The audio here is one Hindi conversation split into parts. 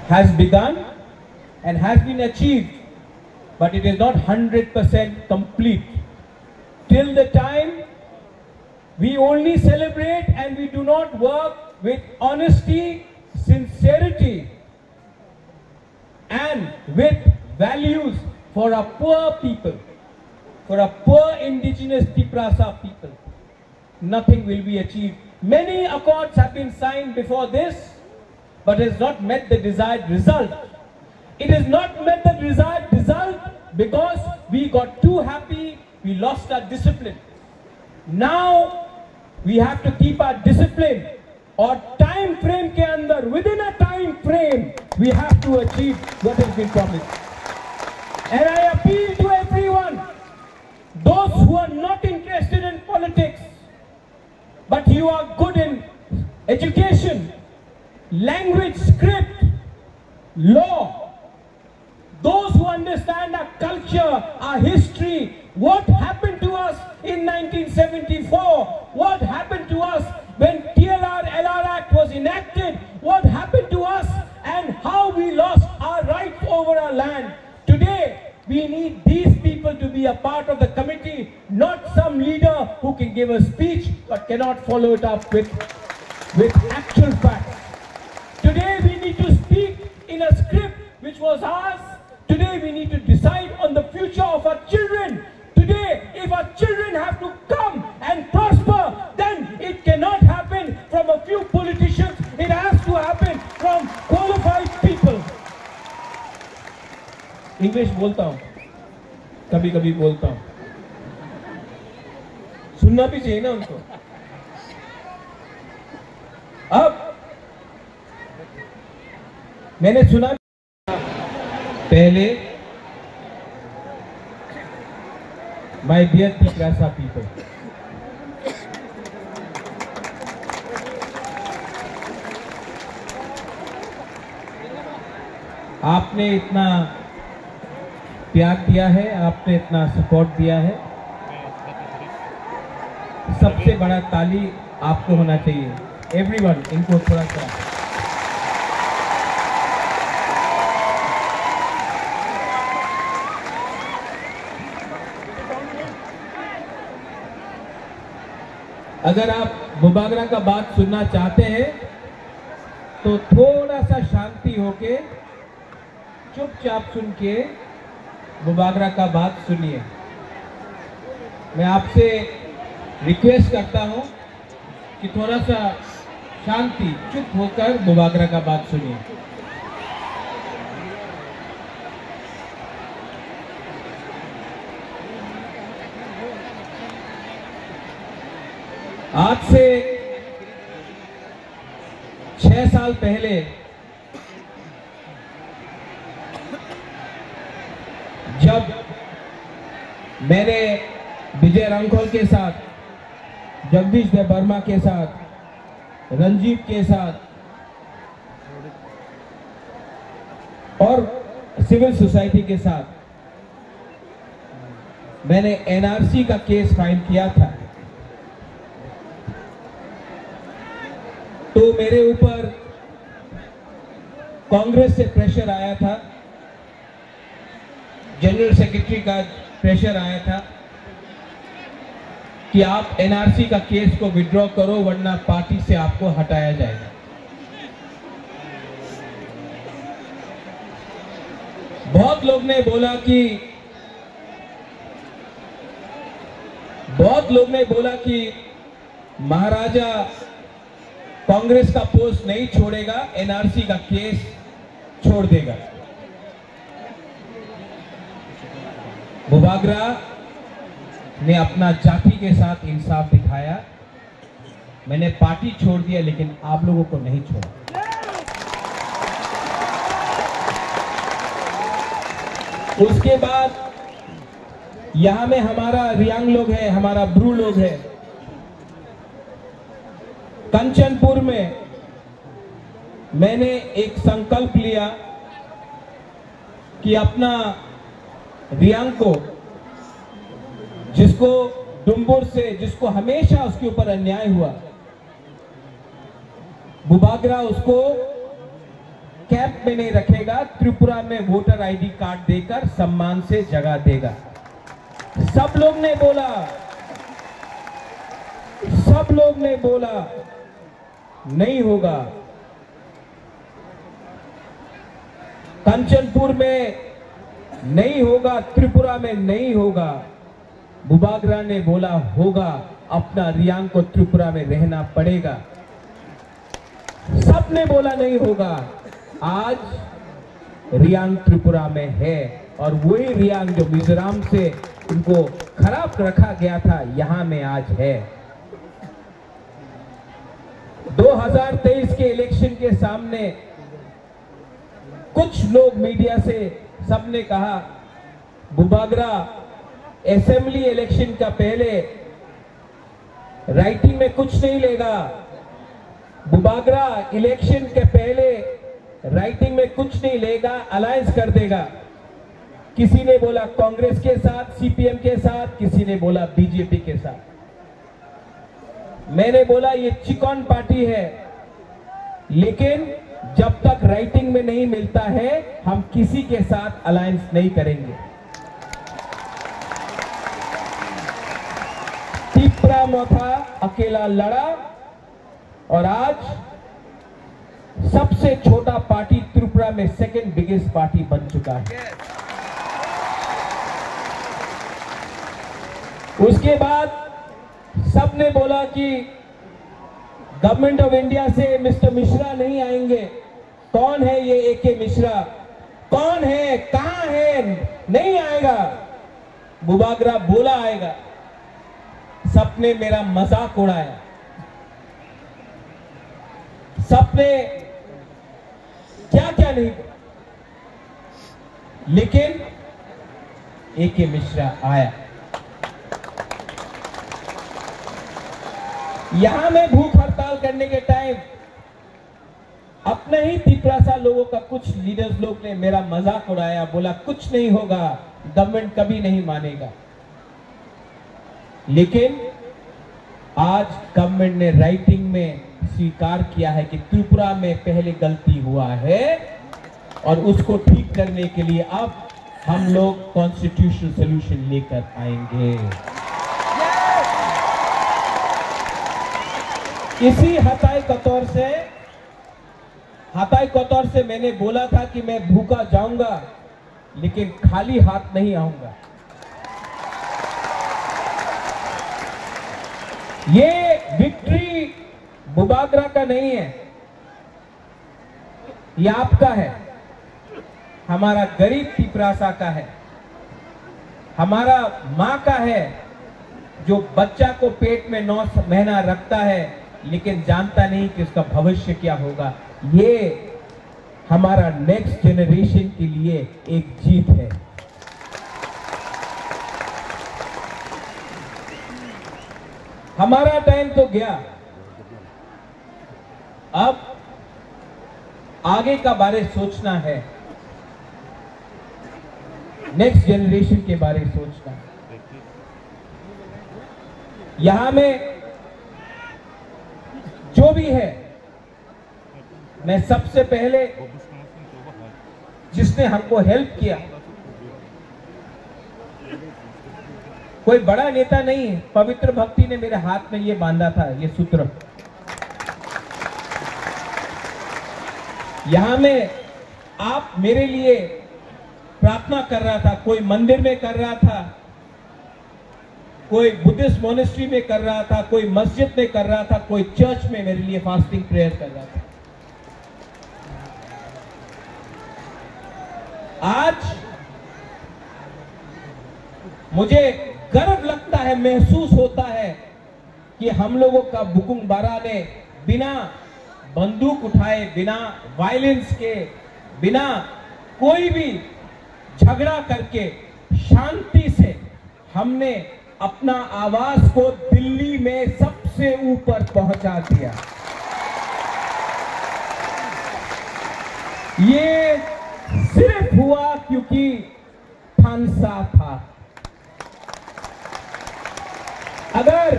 has begun and has been achieved, but it is not 100% complete. Till the time we only celebrate and we do not work with honesty, sincerity, and with values for our poor people, for our poor indigenous Tiprasa people, nothing will be achieved. Many accords have been signed before this, but has not met the desired result. It has not met the desired result because we got too happy, we lost our discipline. Now we have to keep our discipline, or time frame ke andar, within a time frame, we have to achieve what has been promised. And I appeal to everyone, those who are not interested in politics, but you are good in education, language, script, law, those who understand our culture, our history, what happened to us in 1974, what happened to us when TLR-LR Act was enacted, what happened to us and how we lost our rights over our land. Today, we need these people to be a part of the committee, not some leader who can give a speech but cannot follow it up with actual facts. Today, we need to speak in a script which was ours. Today, we need to decide on the future of our children. Today, if our children have to come and prosper, then it cannot happen from a few politicians. It has to happen from qualified people. English बोलता हूँ, कभी कभी बोलता हूँ, सुनना भी चाहिए ना उनको। अब मैंने सुना पहले, my dear Tiprasa people, आपने इतना प्यार दिया है, आपने इतना सपोर्ट दिया है, सबसे बड़ा ताली आपको होना चाहिए। एवरीवन, इनको थोड़ा सा अगर आप बुबागरा का बात सुनना चाहते हैं तो थोड़ा सा शांति होके चुपचाप सुन के बुबागरा का बात सुनिए। मैं आपसे रिक्वेस्ट करता हूं कि थोड़ा सा शांति, चुप होकर बुबागरा का बात सुनिए। आज से 6 साल पहले जब मैंने विजय रंघोल के साथ, जगदीश देवर्मा के साथ, रंजीत के साथ और सिविल सोसाइटी के साथ मैंने एनआरसी का केस फाइल किया था, तो मेरे ऊपर कांग्रेस से प्रेशर आया था, जनरल सेक्रेटरी का प्रेशर आया था कि आप एनआरसी का केस को विड्रॉ करो वरना पार्टी से आपको हटाया जाएगा। बहुत लोग ने बोला कि महाराजा कांग्रेस का पोस्ट नहीं छोड़ेगा, एनआरसी का केस छोड़ देगा। बुबागरा ने अपना जाति के साथ इंसाफ दिखाया। मैंने पार्टी छोड़ दिया लेकिन आप लोगों को नहीं छोड़ा। उसके बाद यहां में हमारा रियांग लोग है, हमारा ब्रू लोग है। कंचनपुर में मैंने एक संकल्प लिया कि अपना रियांग को, जिसको डुम्बुर से, जिसको हमेशा उसके ऊपर अन्याय हुआ, बुबागरा उसको कैंप में नहीं रखेगा, त्रिपुरा में वोटर आईडी कार्ड देकर सम्मान से जगह देगा। सब लोग ने बोला, सब लोग ने बोला नहीं होगा। कंचनपुर में नहीं होगा, त्रिपुरा में नहीं होगा। बुबागरा ने बोला होगा, अपना रियांग को त्रिपुरा में रहना पड़ेगा। सब ने बोला नहीं होगा। आज रियांग त्रिपुरा में है और वही रियांग जो मिजोरम से उनको खराब रखा गया था, यहां में आज है। 2023 के इलेक्शन के सामने कुछ लोग मीडिया से सबने कहा बुबागरा असेंबली इलेक्शन का पहले राइटिंग में कुछ नहीं लेगा, बुबागरा इलेक्शन के पहले राइटिंग में कुछ नहीं लेगा, अलायंस कर देगा। किसी ने बोला कांग्रेस के साथ, सीपीएम के साथ, किसी ने बोला बीजेपी के साथ। मैंने बोला ये चिकॉन पार्टी है, लेकिन जब तक राइटिंग में नहीं मिलता है हम किसी के साथ अलायंस नहीं करेंगे। त्रिपुरा मोथा अकेला लड़ा और आज सबसे छोटा पार्टी त्रिपुरा में सेकंड बिगेस्ट पार्टी बन चुका है। उसके बाद सबने बोला कि गवर्नमेंट ऑफ इंडिया से मिस्टर मिश्रा नहीं आएंगे। कौन है ये एके मिश्रा? कौन है? कहां है? नहीं आएगा। बुबागरा बोला आएगा। सबने मेरा मजाक उड़ाया, सबने क्या क्या नहीं, लेकिन एके मिश्रा आया। यहां में भूख हड़ताल करने के टाइम अपने ही त्रिपुरा लोगों का कुछ लीडर्स लोग ने मेरा मजाक उड़ाया, बोला कुछ नहीं होगा, गवर्नमेंट कभी नहीं मानेगा। लेकिन आज गवर्नमेंट ने राइटिंग में स्वीकार किया है कि त्रिपुरा में पहले गलती हुआ है और उसको ठीक करने के लिए अब हम लोग कॉन्स्टिट्यूशनल सॉल्यूशन लेकर आएंगे। इसी हताई कतौर से मैंने बोला था कि मैं भूखा जाऊंगा लेकिन खाली हाथ नहीं आऊंगा। ये विक्ट्री बुबागरा का नहीं है, ये आपका है, हमारा गरीब त्रिपुरा का है, हमारा मां का है जो बच्चा को पेट में 9 महीना रखता है लेकिन जानता नहीं कि उसका भविष्य क्या होगा। ये हमारा नेक्स्ट जनरेशन के लिए एक जीत है। हमारा टाइम तो गया, अब आगे का बारे सोचना है, नेक्स्ट जनरेशन के बारे सोचना है। यहां में जो भी है, मैं सबसे पहले जिसने हमको हेल्प किया, कोई बड़ा नेता नहीं है, पवित्र भक्ति ने मेरे हाथ में ये बांधा था, ये सूत्र। यहां में आप मेरे लिए प्रार्थना कर रहा था, कोई मंदिर में कर रहा था, कोई बुद्धिस्ट मोनेस्ट्री में कर रहा था, कोई मस्जिद में कर रहा था, कोई चर्च में मेरे लिए फास्टिंग प्रेयर कर रहा था। आज मुझे गर्व लगता है, महसूस होता है कि हम लोगों का बुकुंग बारा ने बिना बंदूक उठाए, बिना वायलेंस के, बिना कोई भी झगड़ा करके शांति से हमने अपना आवाज को दिल्ली में सबसे ऊपर पहुंचा दिया। ये सिर्फ हुआ क्योंकि थानसा था। अगर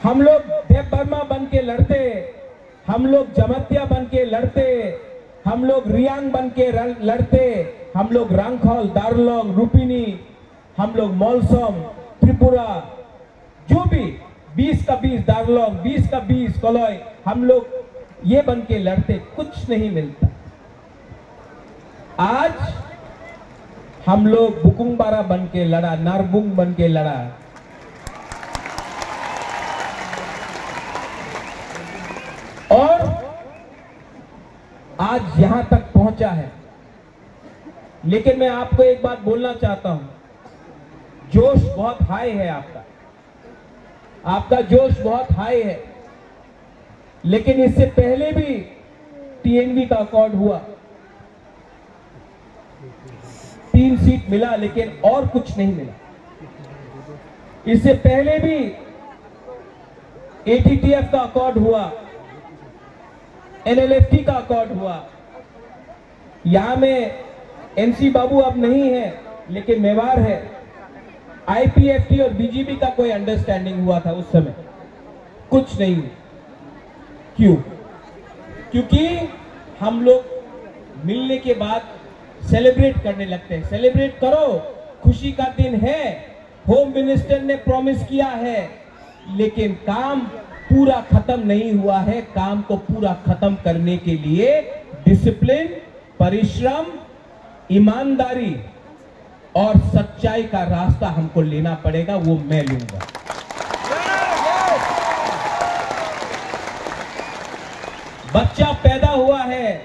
हम लोग देव बर्मा बन के लड़ते, हम लोग जमतिया बन के लड़ते, हम लोग रियांग बन के लड़ते, हम लोग रांगखोल, दार्लोंग, रुपिनी, हम लोग मौलसम, त्रिपुरा, जो भी 20 का 20 दार्लोंग, 20 का 20 कलोई, हम लोग ये बन के लड़ते, कुछ नहीं मिलता। आज हम लोग बुकुंगबारा बन के लड़ा, नारबुंग बन के लड़ा। और आज यहां तक पहुंचा है। लेकिन मैं आपको एक बात बोलना चाहता हूं, जोश बहुत हाई है आपका जोश बहुत हाई है। लेकिन इससे पहले भी टीएनवी का अकॉर्ड हुआ, 3 सीट मिला, लेकिन और कुछ नहीं मिला। इससे पहले भी एटीटीएफ का अकॉर्ड हुआ, एनएलएफटी का अकॉर्ड हुआ। यहां में एनसी बाबू अब नहीं है, लेकिन मेवाड़ है। आईपीएफटी और बीजेपी का कोई अंडरस्टैंडिंग हुआ था उस समय, कुछ नहीं। क्यों? क्योंकि हम लोग मिलने के बाद सेलिब्रेट करने लगते हैं। सेलिब्रेट करो, खुशी का दिन है, होम मिनिस्टर ने प्रॉमिस किया है, लेकिन काम पूरा खत्म नहीं हुआ है। काम को पूरा खत्म करने के लिए डिसिप्लिन, परिश्रम, ईमानदारी और सच्चाई का रास्ता हमको लेना पड़ेगा, वो मैं लूंगा। बच्चा पैदा हुआ है,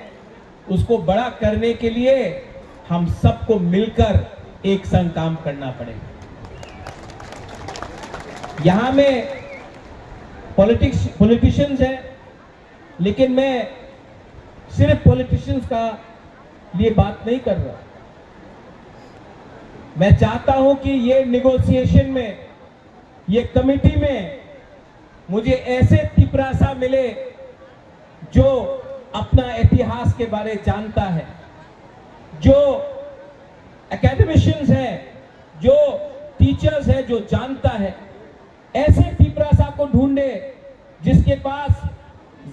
उसको बड़ा करने के लिए हम सबको मिलकर एक संग काम करना पड़ेगा। यहां में पॉलिटिशियंस हैं, लेकिन मैं सिर्फ पॉलिटिशियंस का लिए बात नहीं कर रहा। मैं चाहता हूं कि ये निगोशिएशन में, ये कमेटी में मुझे ऐसे तिपरासा मिले जो अपना इतिहास के बारे जानता है, जो एकेडमिशियंस हैं, जो टीचर्स हैं, जो जानता है। ऐसे तिपरासा को ढूंढे जिसके पास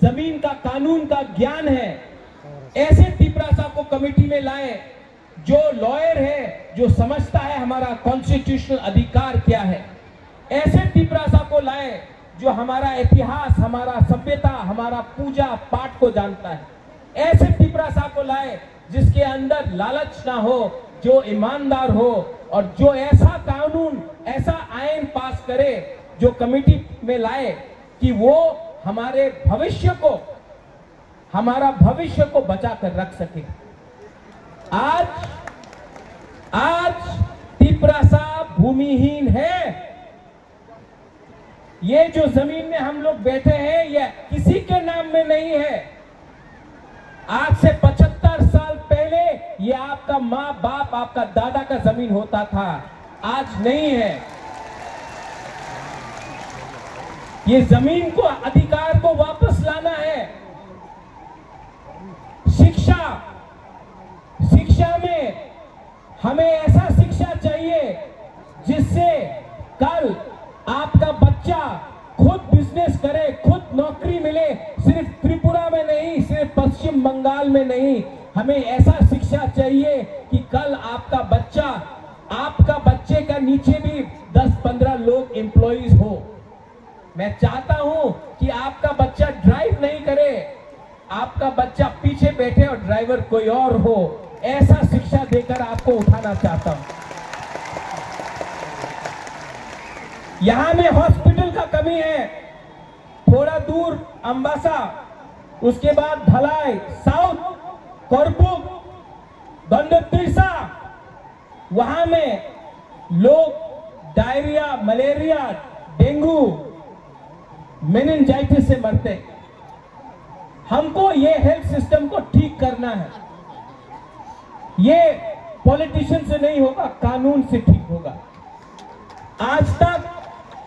जमीन का, कानून का ज्ञान है। ऐसे तिपरासा को कमेटी में लाए जो लॉयर है, जो समझता है हमारा कॉन्स्टिट्यूशनल अधिकार क्या है। ऐसे तिपरासा को लाए जो हमारा इतिहास, हमारा सभ्यता, हमारा पूजा पाठ को जानता है। ऐसे तिपरासा को लाए जिसके अंदर लालच ना हो, जो ईमानदार हो, और जो ऐसा कानून, ऐसा आईन पास करे, जो कमेटी में लाए कि वो हमारे भविष्य को, हमारा भविष्य को बचा कर रख सके। आज तिपरासा भूमिहीन है। ये जो जमीन में हम लोग बैठे हैं, ये किसी के नाम में नहीं है। आज से 75 साल पहले ये आपका माँ बाप, आपका दादा का जमीन होता था, आज नहीं है। ये जमीन को, अधिकार को वापस लाना है। शिक्षा में हमें ऐसा शिक्षा चाहिए जिससे कल आपका बच्चा खुद बिजनेस करे, खुद नौकरी मिले। सिर्फ त्रिपुरा में नहीं, सिर्फ पश्चिम बंगाल में नहीं, हमें ऐसा शिक्षा चाहिए कि कल आपका बच्चे का नीचे भी 10-15 लोग एम्प्लॉइज हो। मैं चाहता हूं कि आपका बच्चा ड्राइव नहीं करे, आपका बच्चा पीछे बैठे और ड्राइवर कोई और हो। ऐसा शिक्षा देकर आपको उठाना चाहता हूं। यहां में हॉस्पिटल का कमी है, थोड़ा दूर अंबासा, उसके बाद धलाई, साउथ करबुक, दंडतीसा, वहां में लोग डायरिया, मलेरिया, डेंगू, मेनिंजाइटिस से मरते। हमको ये हेल्थ सिस्टम को ठीक करना है। ये पॉलिटिशियन से नहीं होगा, कानून से ठीक होगा। आज तक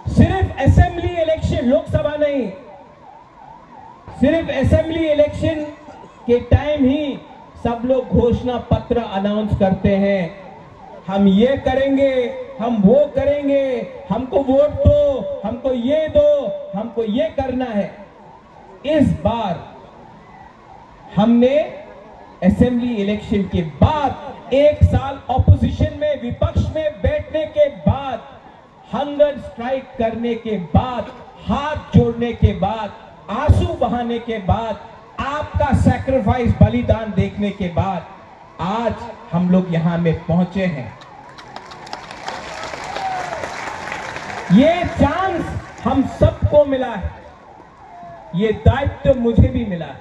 सिर्फ असेंबली इलेक्शन, लोकसभा नहीं, सिर्फ असेंबली इलेक्शन के टाइम ही सब लोग घोषणा पत्र अनाउंस करते हैं। हम ये करेंगे, हम वो करेंगे, हमको वोट दो, हमको ये दो, हमको ये करना है। इस बार हमने असेंबली इलेक्शन के बाद, 1 साल ऑपोजिशन में, विपक्ष में बैठने के बाद, हंगर स्ट्राइक करने के बाद, हाथ जोड़ने के बाद, आंसू बहाने के बाद, आपका सैक्रिफाइस, बलिदान देखने के बाद आज हम लोग यहां में पहुंचे हैं। ये चांस हम सबको मिला है, ये दायित्व मुझे भी मिला है।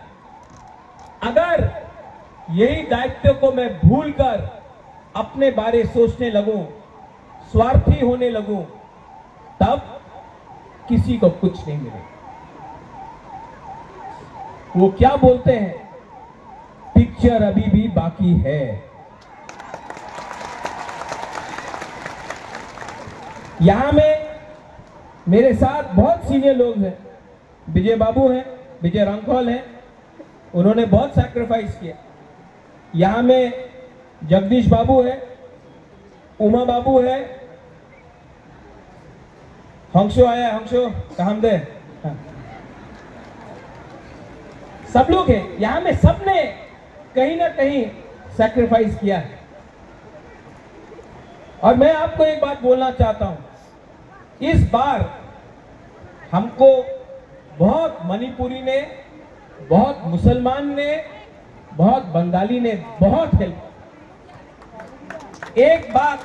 अगर यही दायित्व को मैं भूलकर अपने बारे सोचने लगूं, स्वार्थी होने लगूं, तब किसी को कुछ नहीं मिलेगा। वो क्या बोलते हैं, पिक्चर अभी भी बाकी है। यहां में मेरे साथ बहुत सीनियर लोग हैं, विजय बाबू हैं, विजय रंगखोल हैं, उन्होंने बहुत सैक्रिफाइस किया। यहां में जगदीश बाबू है, उमा बाबू है, हंसो आया, हंसो कहां दे, सब लोग हैं यहां में, सबने कहीं ना कहीं सैक्रिफाइस किया है। और मैं आपको एक बात बोलना चाहता हूं, इस बार हमको बहुत मणिपुरी ने, बहुत मुसलमान ने, बहुत बंगाली ने बहुत हेल्प। एक बात,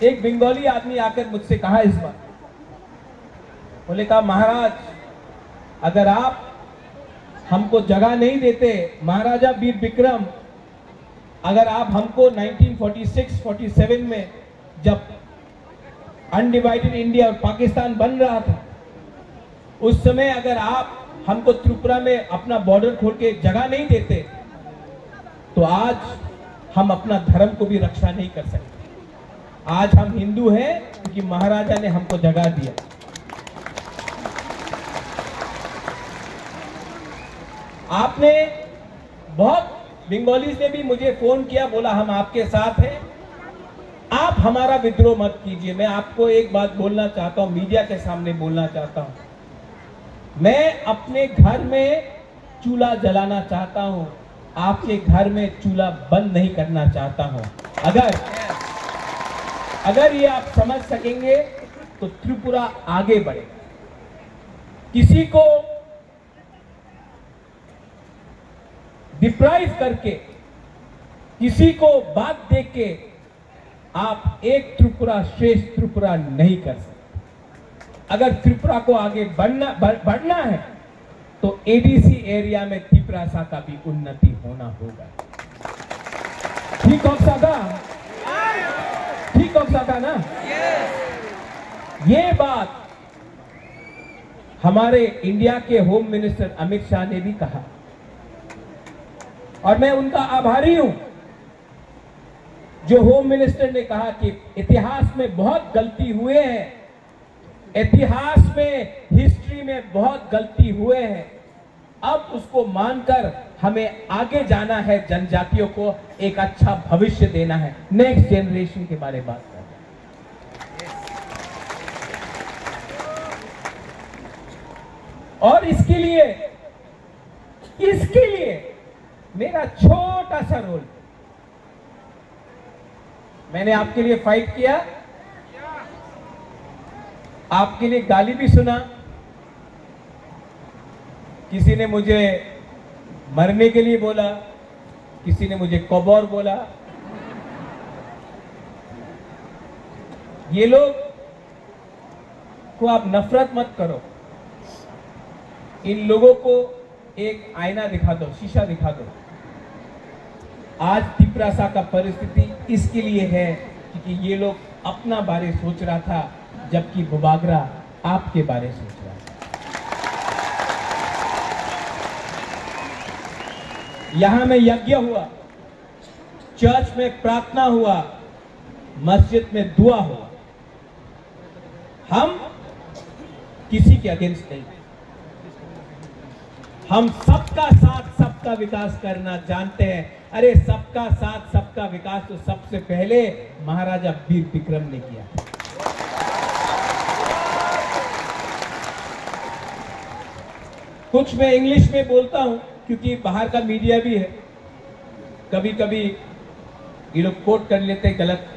एक बंगाली आदमी आकर मुझसे कहा इस बार, बोले कहा महाराज अगर आप हमको जगह नहीं देते, महाराजा वीर विक्रम अगर आप हमको 1946-47 में जब अनडिवाइडेड इंडिया और पाकिस्तान बन रहा था, उस समय अगर आप हमको त्रिपुरा में अपना बॉर्डर खोल के जगह नहीं देते, तो आज हम अपना धर्म को भी रक्षा नहीं कर सकते। आज हम हिंदू हैं क्योंकि महाराजा ने हमको जगह दिया। आपने बहुत बंगालीज ने भी मुझे फोन किया, बोला हम आपके साथ हैं, आप हमारा विद्रोह मत कीजिए। मैं आपको एक बात बोलना चाहता हूं, मीडिया के सामने बोलना चाहता हूं, मैं अपने घर में चूल्हा जलाना चाहता हूं, आपके घर में चूल्हा बंद नहीं करना चाहता हूं। अगर ये आप समझ सकेंगे तो त्रिपुरा आगे बढ़ेगा। किसी को डिप्राइव करके, किसी को बात देख के आप एक त्रिपुरा श्रेष्ठ त्रिपुरा नहीं कर सकते। अगर त्रिपुरा को आगे बढ़ना है तो एडीसी एरिया में त्रिपुरा का भी उन्नति होना होगा। ठीक हो सका ना? ये बात हमारे इंडिया के होम मिनिस्टर अमित शाह ने भी कहा और मैं उनका आभारी हूं, जो होम मिनिस्टर ने कहा कि इतिहास में बहुत गलती हुए हैं, इतिहास में, हिस्ट्री में बहुत गलती हुए हैं, अब उसको मानकर हमें आगे जाना है, जनजातियों को एक अच्छा भविष्य देना है, नेक्स्ट जनरेशन के बारे में बात करना है। और इसके लिए मेरा छोटा सा रोल, मैंने आपके लिए फाइट किया, आपके लिए गाली भी सुना, किसी ने मुझे मरने के लिए बोला, किसी ने मुझे कौबौर बोला। ये लोग को आप नफरत मत करो, इन लोगों को एक आईना दिखा दो, शीशा दिखा दो। आज त्रिपुरा का परिस्थिति इसके लिए है क्योंकि ये लोग अपना बारे सोच रहा था, जबकि बुबागरा आपके बारे सोच रहा था। यहां में यज्ञ हुआ, चर्च में प्रार्थना हुआ, मस्जिद में दुआ हुआ। हम किसी के अगेंस्ट नहीं, हम सबका साथ सबका विकास करना जानते हैं। अरे सबका साथ सबका विकास तो सबसे पहले महाराजा वीर विक्रम ने किया। कुछ मैं इंग्लिश में बोलता हूं क्योंकि बाहर का मीडिया भी है। कभी कभी ये लोग कोट कर लेते गलत,